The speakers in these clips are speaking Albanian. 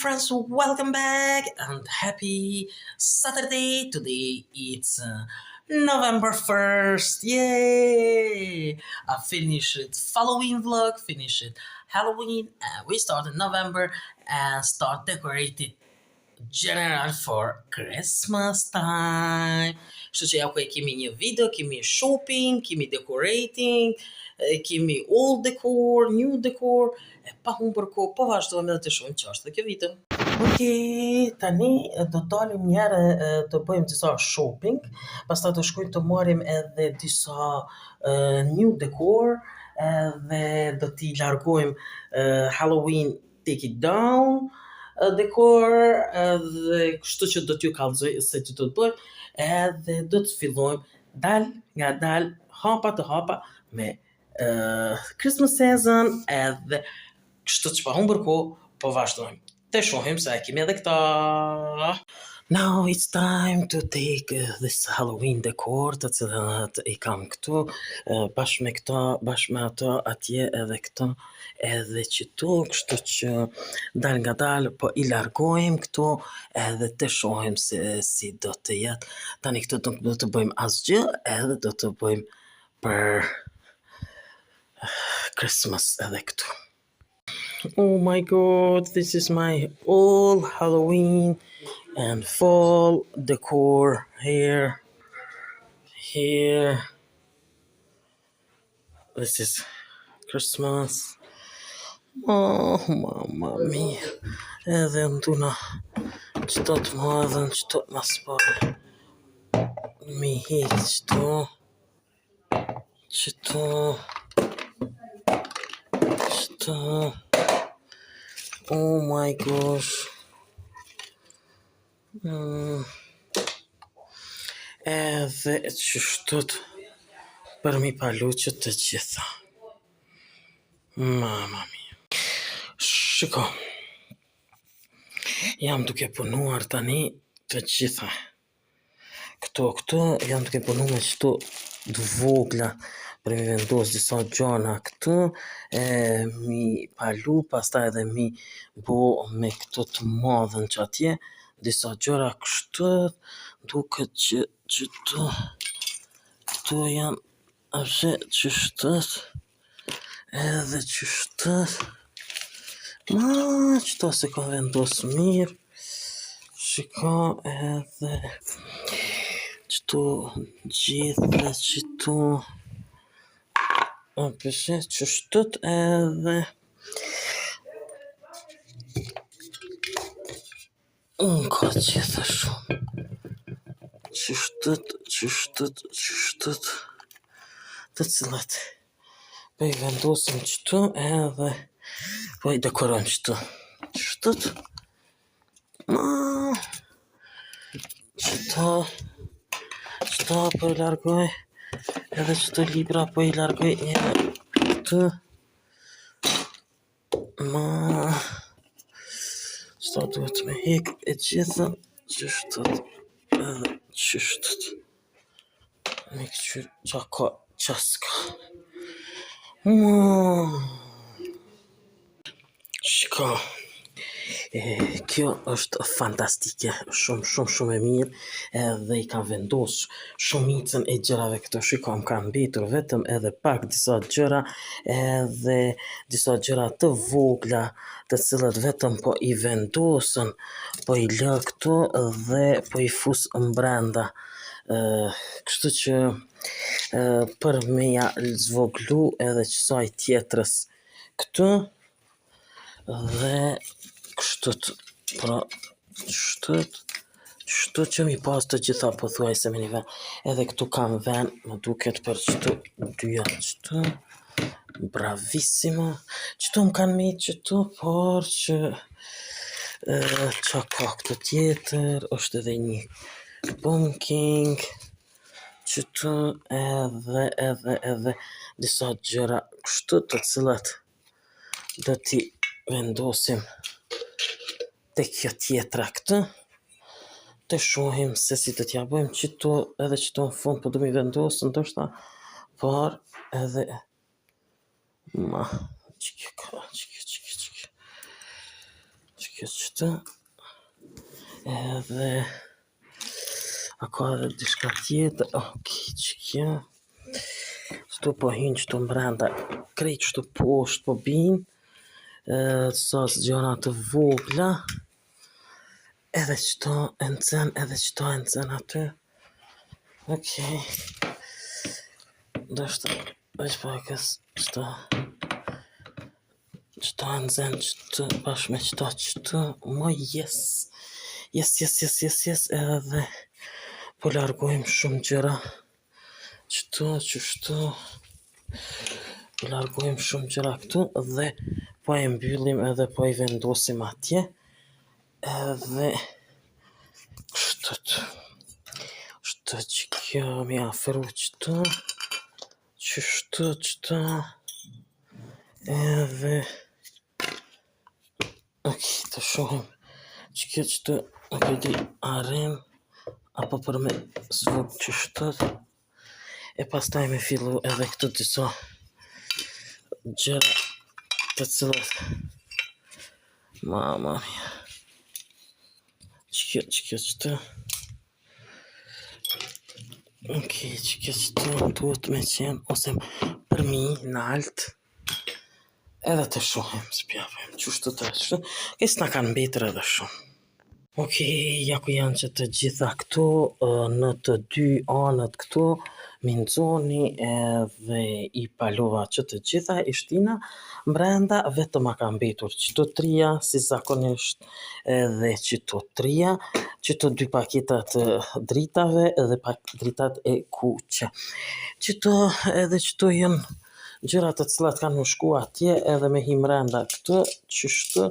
friends, welcome back and happy Saturday. Today it's November 1st. Yay! I finished Halloween vlog, finished Halloween. We started November and start decorated general for Christmas time. Kështu që ja ku e kemi një video, kemi shopping, kemi decorating, kemi old decor, new decor, e pa humbur kohë, po vazhdojmë edhe të shohim çfarë është kjo video. Okej, tani do dalim një herë të bëjmë disa shopping, pastaj do shkojmë të marrim edhe disa new decor, edhe do t'i largojmë Halloween Take It Down decor, dhe kështu që do t'ju kallëzoj se që do të bëjmë, edhe do të fillojmë dal nga dal, hapa të hapa me Christmas season, edhe kështu që pa humbur kohë, po vazhdojmë. Të shohim se e kemi edhe këta. Now it's time to take this Halloween decor, të cilat I kam këtu, bashkë me këta, bashkë me ato, atje edhe këta, edhe qëtu, kështu që dal nga dal, po I largojmë këtu, edhe të shohim se si do të jetë. Tani këtu do të bëjmë asgjë, edhe do të bëjmë për Christmas edhe këtu. Oh my god, this is my all Halloween and fall decor here. This is Christmas. Oh, mamma mia. Edhe nduna qëto të madhen, qëto të maspare. Mi hik qëto. Oh my gosh. Edhe qështot për mi paluqët të gjitha. Mamma mia. Shiko. Jam duke punuar tani të gjitha. Këto jam duke punu me qëto të vogla për mi vendos disa gjana këtu, mi palu, pastaj edhe mi bo me këto të madhen që atje, disa gjëra kështu, duket që këto janë ashe qështët, edhe qështët, qëto se ka vendos mirë, shiko edhe qëto gjithë qëto, apeshe qështët edhe ka gjithë shumë qështët të cilat po I vendosim qëtu edhe po I dekoron qëtu qështët qëta po I largoj edhe qëto libra po I largoj këtu qëta duhet me hek e gjitha qështët edhe qështët me këqyr qa ka qaska shika kjo është fantastike, shumë e mirë, edhe I kam vendos shumicën e gjërave këto, shiko, më kam mbetur vetëm edhe pak disa gjëra, edhe disa gjëra të vogla, të cilat vetëm po I vendosën, po I lë këtu dhe po I fus mbrenda. Kështu që për me ja zvoglu edhe qësaj tjetrës këtu, dhe kështët, pra qështu që mi pas të gjitha po thuaj se me një ven, edhe këtu kam ven, më duket për qëtu dyja qëtu, bravissimo, qëtu më kanë me qëtu, por që qa ka këtu tjetër, është edhe një pumpkin, qëtu edhe disa gjëra kështu të cilat do t'i vendosim te kjo tjetra këtu, të shohim se si të t'ja bëjmë qëtu, edhe qëtu në fund, po du mi vendosë, ndoshta, por edhe, Kjo qëtë. Edhe a ka edhe diçka tjetër. Okej, që kjo. Qëto po hinë qëto mbranda. Krejt qëto poshtë po binë. Sa gjëra të vogla. Edhe qëto e nëzën, edhe qëto e nëzën aty. Okej. Do shta, veç pakës qëto. Qëto e nëzën qëto, bashkë me qëto. Yes. Yes. Edhe po largojmë shumë gjëra. Qështu. Po largojmë shumë gjëra këtu dhe po e mbyllim edhe po i vendosim atje. Edhe Shtë që kjo mi afru qëto. Qështu. Edhe okej, të shohim që kjo qëto nuk e di arem apo për me zvuk qështu. E pastaj me fillu edhe këto disa gjëra të cilat mama mia. Që kjo qëto. Okej, që kjo qëto duhet me qenë ose për mi në alt. Edhe të shohim, s'pjavim, qështu të qështu. Okej, s'na kanë mbetër edhe shumë. Okej, ja ku janë që të gjitha këtu, në të dy anët këtu, minxoni edhe i palova që të gjitha i shtina brenda, vetëm a ka mbetur qëto trija, si zakonisht edhe qëto trija, qëto dy paketat dritave edhe dritat e kuqe. Qëto edhe qëto jënë gjërat të cilat kanë më shku atje edhe me hi mrenda këtë, qështu,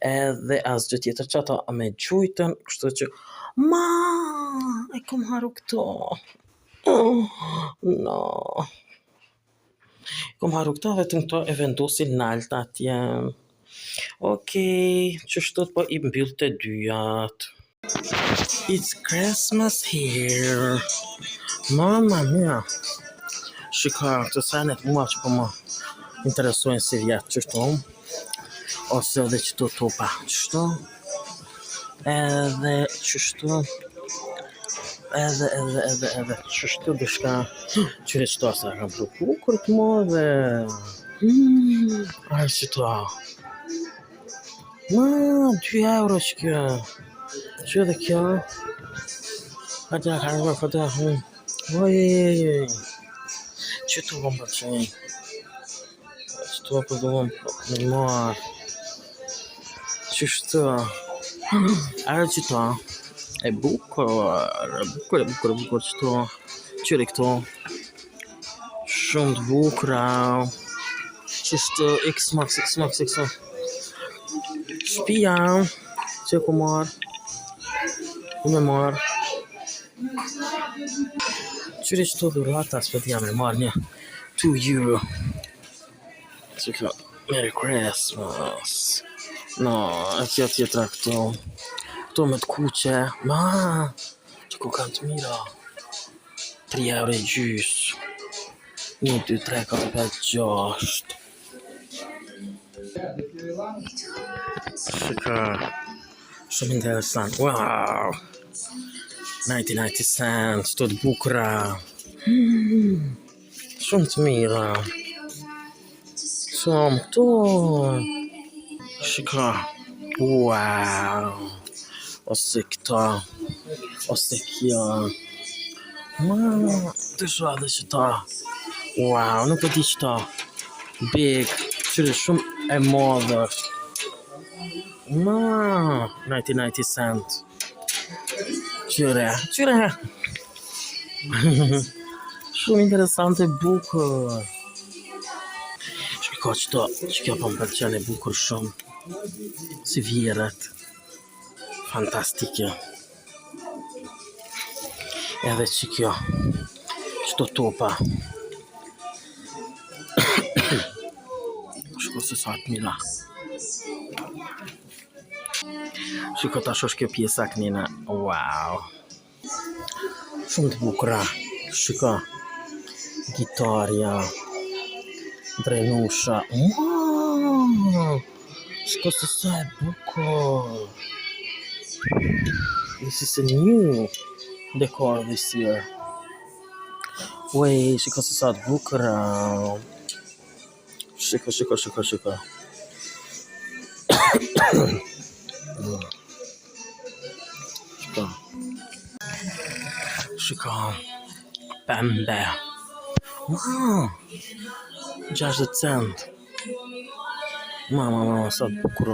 edhe asgjë tjetër që ato me gjujtën, kështu që ma, e kom haru këto. No. Kom haru këto, vetëm këto e vendosin nalt atje. Okej, qështu po i mbyll të dyjat. It's Christmas here. Mamma mia. Shika, të senet mua që po më interesojnë si vjetë qështu. Ose edhe qëto topa qështu. Edhe qështu. Edhe qështu dishka. Qyre qëto asa kam për bukur të modhe. Aj qëto. Ma, 2 euro që kjo. Që edhe kjo. Hajde, ojej. Qëto kom përqenj. Qëto për duhem me marë. Qështu. Arë qëto. E bukur qëto. Qyre këto. Shumë të bukra. Qështu, x-max. Shpia. Që ku marë. Me marë. Qyre qëto dhurata, s'pët jam e marë një 2 euro. Që ka, Merry Christmas. No, e kja tjetra këto. Këto me të kuqe. Ma, që ku kanë të mira. 3 euro e gjys. 1, 2, 3, 4, 5, 6. Shika. Shumë interesant. Wow. 90 cent. Të të bukra. Shumë të mira. Shumë këto. Shika. Wow. Ose këta. Ose kja. Ma, të shua dhe qëta. Wow, nuk e di qëta. Big. Qyre shumë e modër. Ma, 90 cent. Qyre. Shumë interesante bukur. Shka qëto, që kjo po më përqen e bukur shumë. Si vjerët. Fantastike. Edhe që kjo. Qëto topa. Shko se sa të mila. Shiko ta shosh kjo pjesa kënina. Wow. Shumë të bukra. Shiko. Gitarja. Drenusha. Shiko se sa e bukur. This is a new decor this year. Wej, shiko se sa të bukur. Shiko. Shiko. Shiko. Pembe. Wow. 60 cent. Mama, sa të bukur.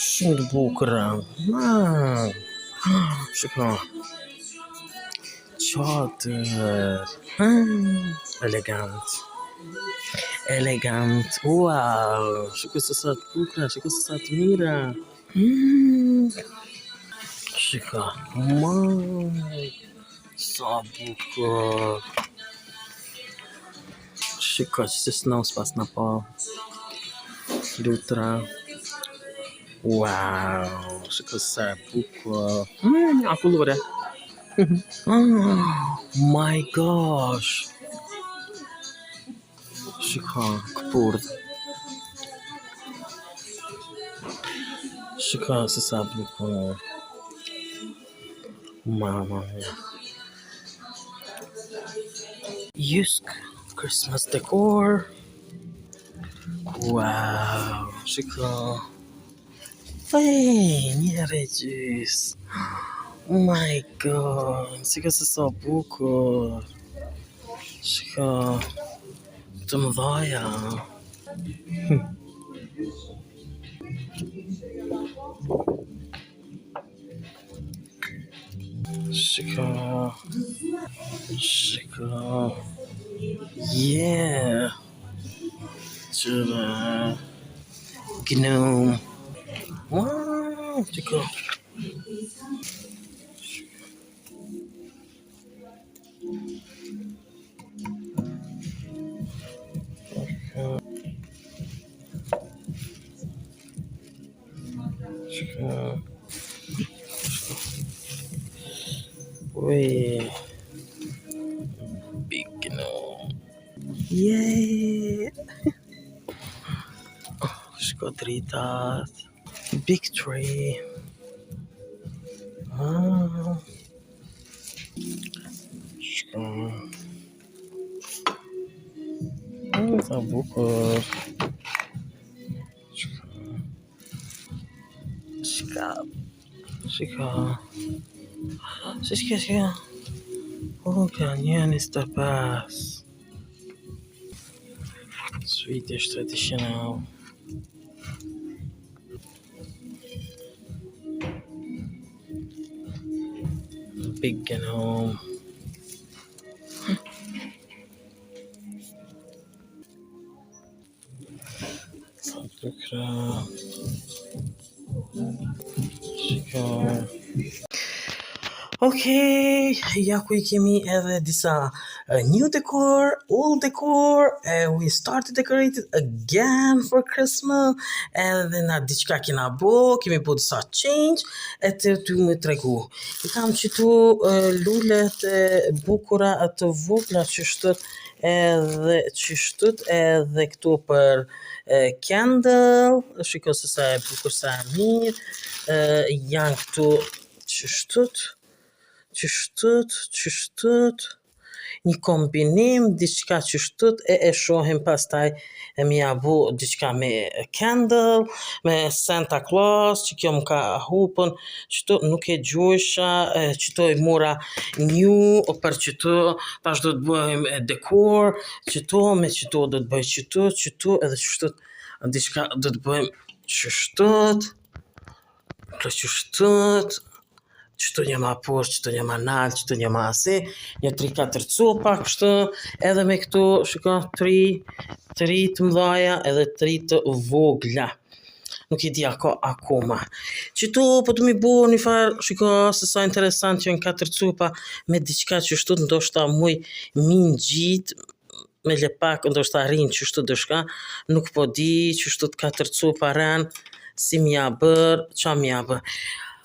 Shumë të bukur. Shiko. Çadër. Elegant. Wow. Shiko se sa të bukura, shiko se sa të mira. Shiko. Sa bukur. Shiko që se snou s'pas na po. Lutra. Wow. Shiko se sa bukur. A kulure. My gosh. Shiko, këpurdh. Shiko se sa bukur. Mama mia. Yusk Christmas decor. Wow. Shiko. Hey, njëre gjys. Oh my god. Shiko se sa bukur. Shiko. Të mëdhaja. Shiko. Yeah. Qëre. Gnome. Wow. Shiko. Wait. Big gnome. Yay. Škodritas. Big tree. Sa bukur. Shika. Oh, canyon is the best. Swedish traditional. Big gnome. Shika. Okay, ja ku I kemi edhe disa new decor, old decor, we started decorated again for Christmas, edhe na diçka kena kemi bo disa change, e të ty më tregu. I kam qitu lullet bukura të vogla që shtët edhe këtu për candle, shiko se sa e bukur sa e mirë, janë këtu që shtët, një kombinim, diçka që shtët, e shohim pastaj mi abu diçka me candle, me Santa Claus, që kjo më ka hupën, qëto nuk e gjojsha, qëto I mora new, për qëto, tash do të bëjmë dekor, qëto me qëto do të bëj qëto, edhe qështot, diçka do të bëjmë qështot, qëto një ma poshtë, qëto një ma nalë, qëto një ma asi, një 3-4 copa, kështu, edhe me këtu, shiko, 3 të mdhaja, edhe 3 të vogla. Nuk I di akoma. Qëtu, po të mi bu një farë, shiko, se sa interesant që në 4 copa, me diçka që shtut, ndoshta muj min gjit, me lepak, ndoshta rinë që shtut dëshka, nuk po di që shtut 4 copa rën, si mja bër, qa mja bër.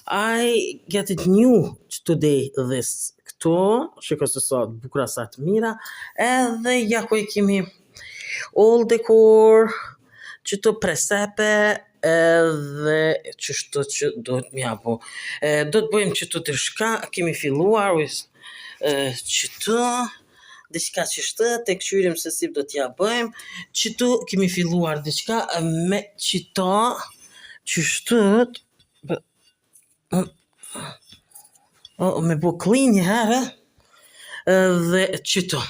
I get it new today këto, shiko se sa bukura sa të mira, edhe ja ku I kemi all decor, qëto presepe, edhe qështu që do të mja po. Do të bëjmë qëtu të shka, kemi filluar, qëtu, diçka qështu, të këqyrim se si do t'ja bëjmë, qëtu kemi filluar diçka me qëto, qështu, me bu clean një herë, dhe qëtu.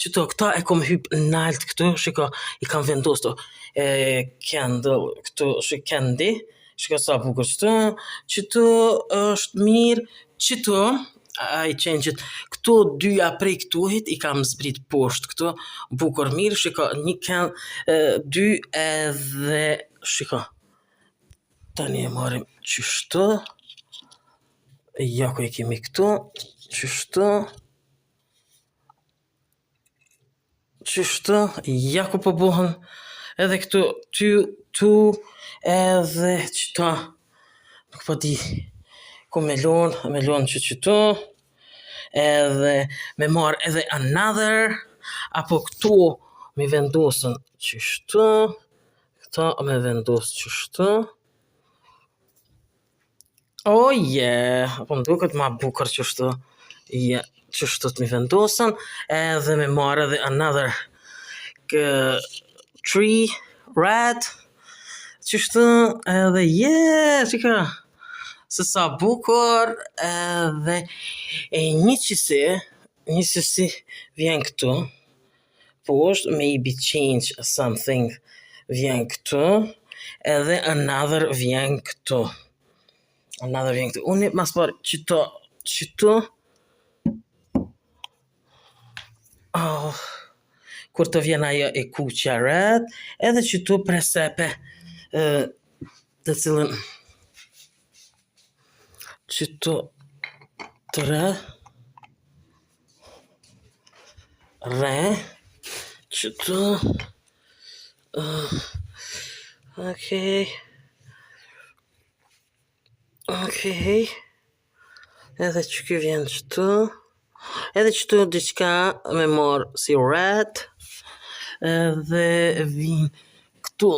Qëto, këta e kom hyp nalt këtu, shiko, i kam vendosur candle, këtu, candy, shiko sa bukur qëtu, qëtu është mirë, qëtu, I change it, këtu dyja prej këtuhit, i kam zbrit poshtë këtu, bukur mirë, shiko, një dy edhe, shiko, tani e marim qështu, jako e kemi këtu, qështu, qështu, jako po buhen, edhe këtu, tu, edhe qëta, nuk po di, ku melon që qëtu, edhe me marë edhe another, apo këtu me vendosën qështu, këta me vendosë qështu, oh yeah, po më duket ma bukur qështu, yeah. Qështu të mi vendosën, edhe me marë edhe another tree, red, qështu, edhe qëka, se sa bukur, edhe një qësi vjen këtu, poshtë, maybe change something vjen këtu, edhe another vjen këtu. Unë mas parë qëto, kur të vjen ajo e kuqja red, edhe qëtu presepe, të cilën qëtu të re, qëtu, okej, edhe që kjo vjen qëtu, edhe qëtu diçka me marë si red, edhe vim këtu,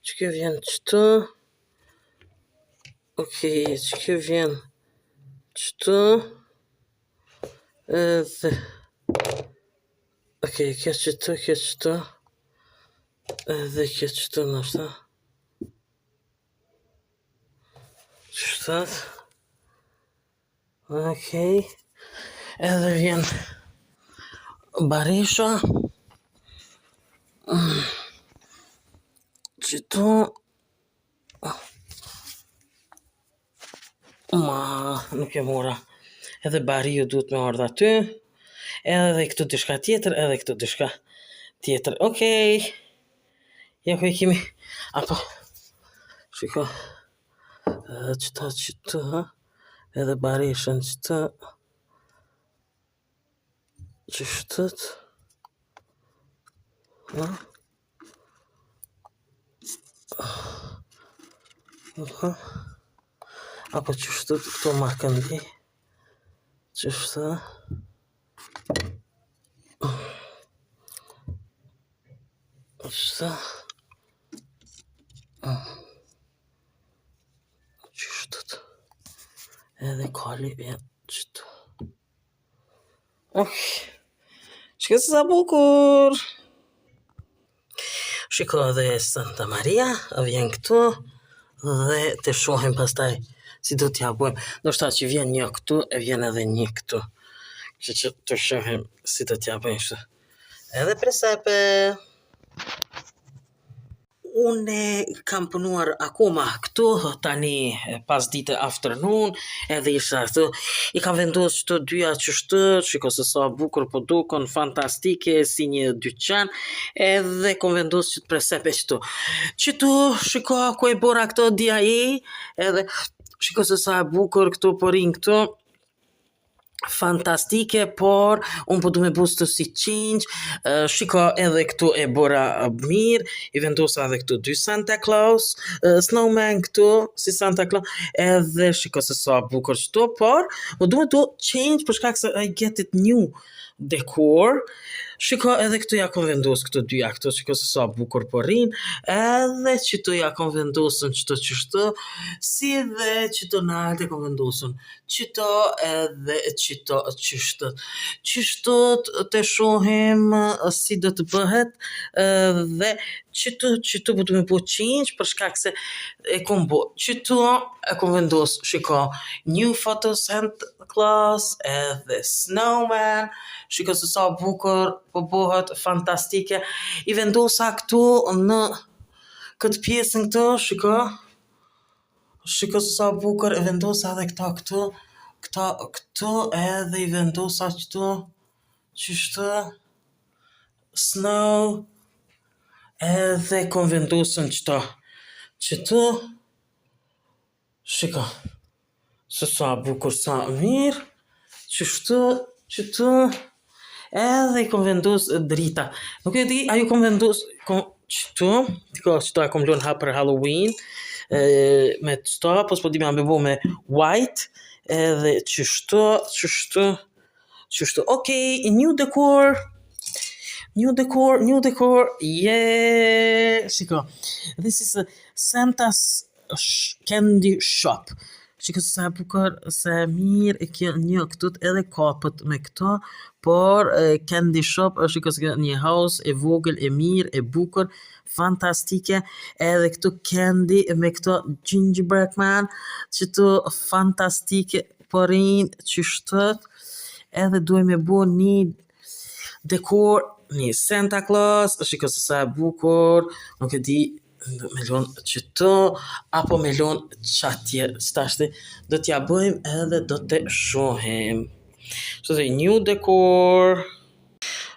që kjo vjen qëtu, okej, që kjo vjen qëtu, edhe, okej, kjo qëtu, edhe kjo qëtu nështë, qështat, okej, edhe vjen barisha, qëtu, nuk e mora, edhe bariju duhet me ardha aty, edhe këtu dishka tjetër, edhe këtu dishka tjetër, okej, jako e kemi, apo, shiko, qëtu, edhe barishën qëtu, qështët, apo qështët, këto ma këndi, qështët, qështët, edhe kali vjen qëtu. Shiko se sa bukur. Shiko edhe Santa Maria, vjen këtu, dhe të shohim pastaj si do t'ja bëjmë. Ndoshta që vjen një këtu, e vjen edhe një këtu. Që të shohim si do t'ja bëjmë. Edhe presepe. Unë kam punuar akoma këtu, tani pas dite afternoon, edhe isha këtu, i kam vendosur këto dyja qështu, shiko se sa bukur po dukon, fantastike, si një dyqan, edhe kom vendosur qëtë presepe qëtu. Qëtu, shiko, ku e bora këto DIA, edhe shiko se sa bukur këtu po rinë këtu, fantastike, por unë po du me bustu si change. Shiko edhe këtu e bora mirë, i vendosa edhe këtu 2 Santa Claus, snowman këtu si Santa Claus, edhe shiko se sa bukur këtu, por po du me tu change për shkak se I get it new decor. Shiko edhe këtu ja kom vendos këtu dyja këtu, shiko se sa bukur po rrin, edhe qëtu ja kom vendosën qëtu, si dhe qëtu nalt e kom vendosën qëto edhe qëto qështu të shohim si do të bëhet, dhe qëtu po të me po change për shkak se e kom bo qëtu e kom vendos, shiko, new photo Santa Claus edhe snowman, shiko se sa bukur po bëhet, fantastike. I vendosa këtu në këtë pjesën këtu, shiko se sa bukur, e vendosa edhe këtu edhe i vendosa qështu snow, edhe kom vendosën qëtu, shiko se sa bukur, sa mirë, qëtu, edhe i kom vendos drita. Nuk e di, a ju kom vendos qëtu e kom lën për Halloween, me qëta, po s'po di me ambe bo me white, edhe qështu, okay, new decor, yeah, shiko, this is a Santa's candy shop. Shiko se sa bukur, se mirë e kjo një këtut edhe kapët me këto, por candy shop, shiko se një house e vogël, e mirë, e bukur, fantastike, edhe këtu candy me këto gingerbread man, qëtu fantastike, porin, qështët, edhe duhe me bo një dekor, një Santa Claus, shiko se sa bukur, nuk e di, me lon qëtu, apo me lon qatje, stashti, do t'ja bëjmë edhe do të shohim. So the new decor.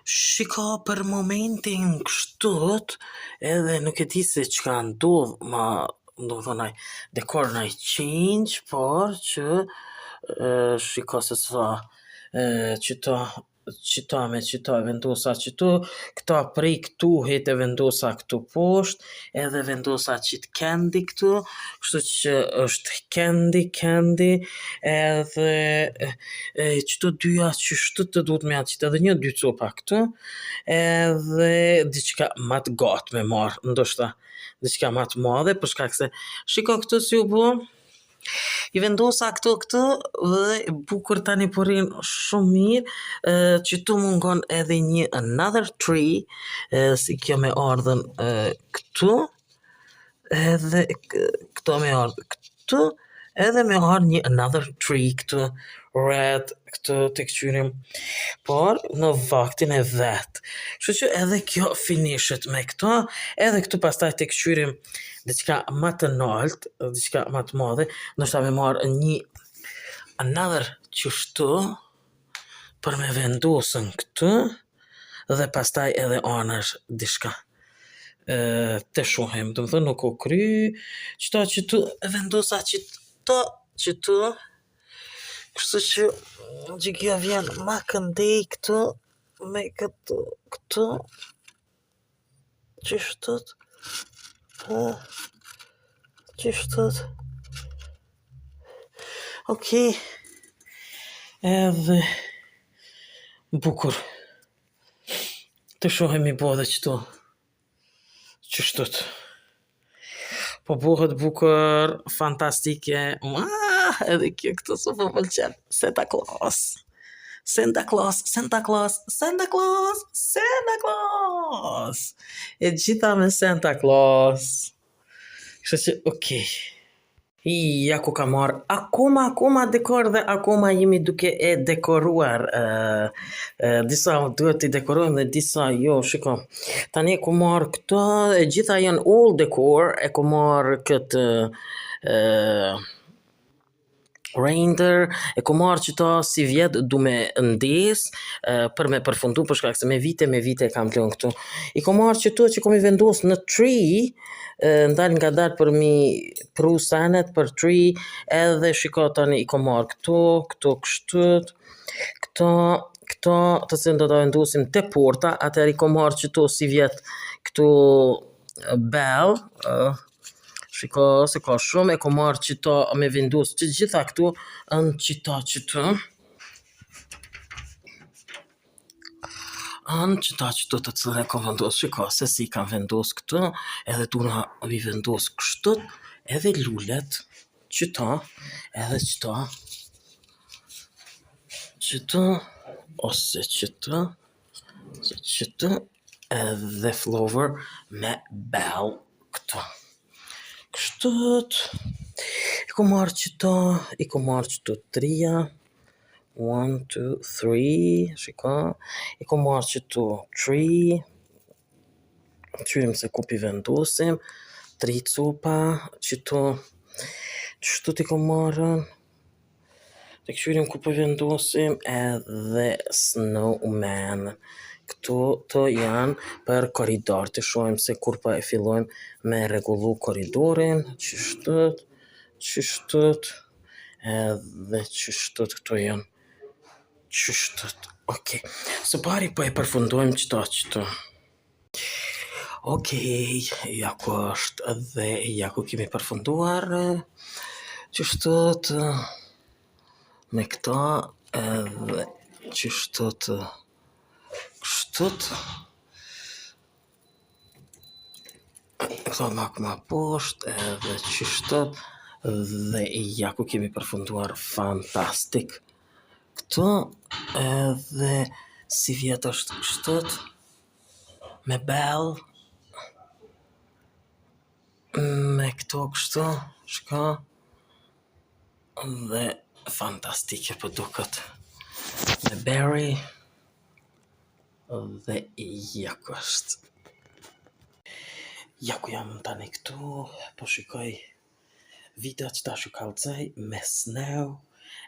Shiko për momentin kështut, edhe nuk e di se çka ndodh, do thonaj, dekor naj change, por që shiko se sa qëta me qëta vendosa qëtu, këta prej këtu hete vendosa këtu poshtë, edhe vendosa qitë candy këtu, kështu që është candy, edhe qëto dyja qështu të duhet me atë qitë, edhe një dy copa këtu, edhe diqka matë gatë me marë, ndoshta diqka matë madhe, për shkak se shiko këtu si u bo, i vendosa këtu dhe bukur tani porin shumë mirë, që tu mungon edhe një another tree, si kjo me ardhen këtu, edhe këto me ardhen këtu, edhe me ardhen një another tree këtu, red, këtu të këqyrim, por në vaktin e vetë. Kështu që edhe kjo finishet me këto, edhe këtu pastaj të këqyrim diçka më të nalt, diçka më të madhe, ndoshta me marrë një another qështu, për me vendosën këtu, dhe pastaj edhe anash diçka. Të shohim, do më thënë nuk o kry, qëtu e vendosa qëtu, kështu që gjigja vjen ma këndej këtu, me këtu, qështut, okej, edhe bukur, të shohemi bo dhe qështut, po buhet bukur, fantastike, edhe kjo këtu su po pëlqen, Santa Claus, e gjitha me Santa Claus, kështu që, okej. Ja ku ka marrë, akoma dekor dhe akoma jemi duke e dekoruar, disa duhet i dekorojmë dhe disa jo, shiko, tani e ku marrë këto, e gjitha janë all decor, e ku marrë këtë Reindeer, e ko marrë qëta si vjetë du me ndes për me përfundu për shkak se me vite e kam lënë këtu. I ko marrë qëto që kom i vendos në tree, ndal nga dalë për mi pru sanet për tree, edhe shiko tani i ko marrë këto kështët, këto të cilën do të vendosim te porta, atëherë i ko marrë qëto si vjetë këtu bell, shiko se ka shumë, e ko marrë qëta me vendos që gjitha këtu në qëta qëtu. Në qëta qëtu të cilën e kom vendos, shiko se si kam vendos këtu, edhe tuna vi vendos kështët, edhe lullet, qëta, edhe qëta, ose qëta, edhe flower me bell këtu. Kështët, i ko marrë qëto trija, 1, 2, 3, shika, i ko marrë qëto 3, qyrim se ku pi vendosim, 3 copa, qëto i ko marrën, të qyrim ku pi vendosim, edhe snowman. Këto të janë për koridor, të shohim se kur pa e fillojmë me regullu koridorin, qështët, edhe qështët këto janë, qështët, ok. Së pari po e përfundojmë qëto. Ok, ja ku është dhe ja ku kemi përfunduar, qështët, me këta, edhe qështët, kështët, këto ma poshtë, edhe qështët, dhe ja ku kemi përfunduar fantastik. Këto, edhe si vjetë është kështët, me bell, me këto kështu, shka, dhe fantastike për duket, me berry, dhe ja ku është. Ja ku jam tani këtu, po shikoj video që ta shukallëcej me snow,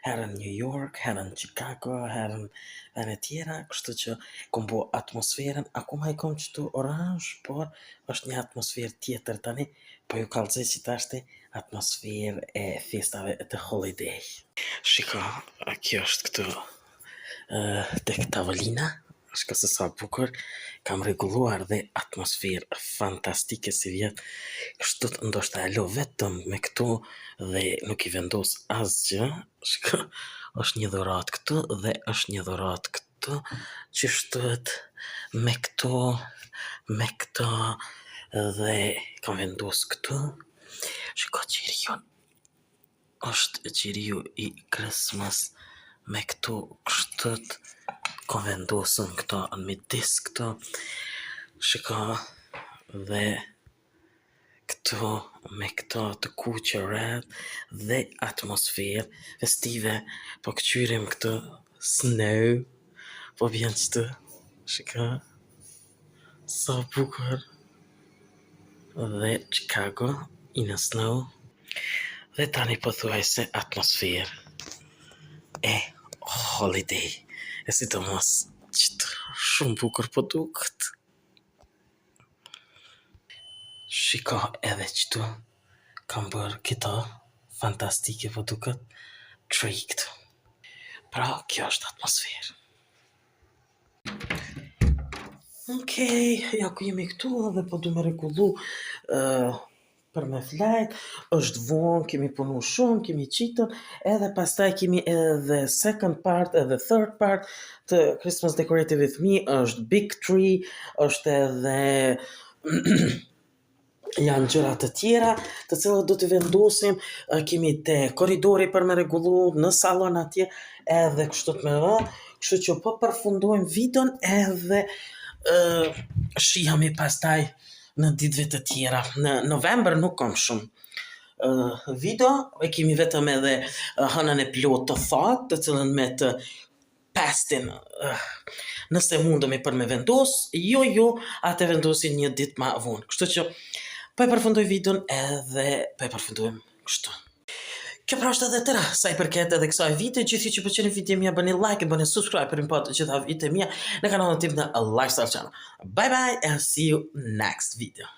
herën New York, herën Chicago, herën e tjera, kështu që kom bo atmosferën, akoma i kom qëtu orange, por është një atmosferë tjetër tani, po ju kallëcej që ta është atmosferë e festave të holiday. Shiko, kjo është këtu tek tavolina, shko se sa bukur, kam reguluar dhe atmosferë fantastike si vjetë, kështu të ndoshta e lo vetëm me këtu dhe nuk i vendos asgjë, shko, është një dhurat këtu dhe është një dhurat këtu, qështët me këto dhe kam vendos këtu, shko qirion, është qiriu i Christmas me këtu kështët, kom vendosën këto në midis këto, shiko, dhe këto me këto të kuqe red dhe atmosferë festive, po këqyrim këto snow, po bjen qëtë, shiko, sa bukur, dhe Chicago in a snow, dhe tani po thuaj se atmosferë e holiday, e si të mos qëtë shumë bukur po duket. Shiko edhe qëtu, kam bërë këta, fantastike po duket, tree këtu. Pra, kjo është atmosferë. Okej, ja ku jemi këtu dhe po du me regullu për me flajt, është vonë, kemi punu shumë, kemi qitën, edhe pastaj kemi edhe second part, edhe third part të Christmas Decorated With Me, është big tree, është edhe janë gjërat të tjera, të cilat do të vendosim, kemi te koridori për me regullu, në salon atje, edhe kështu të me va, kështu që po përfundojmë videon edhe shihemi pastaj në ditëve të tjera. Në november nuk kam shumë video, e kemi vetëm edhe hënën e plot të thatë, të cilën me të pastin, nëse mundemi për me vendos, jo, atë vendosin një ditë ma vonë. Kështu që po e përfundoj videon edhe po e përfundojmë kështu. Kjo pra është edhe tëra sa i përket edhe kësaj video. Gjithë që pëlqeni videon mia bëni like, bëni subscribe për të gjitha videot mia në kanalin tim në Lifestyle Channel. Bye bye and see you next video.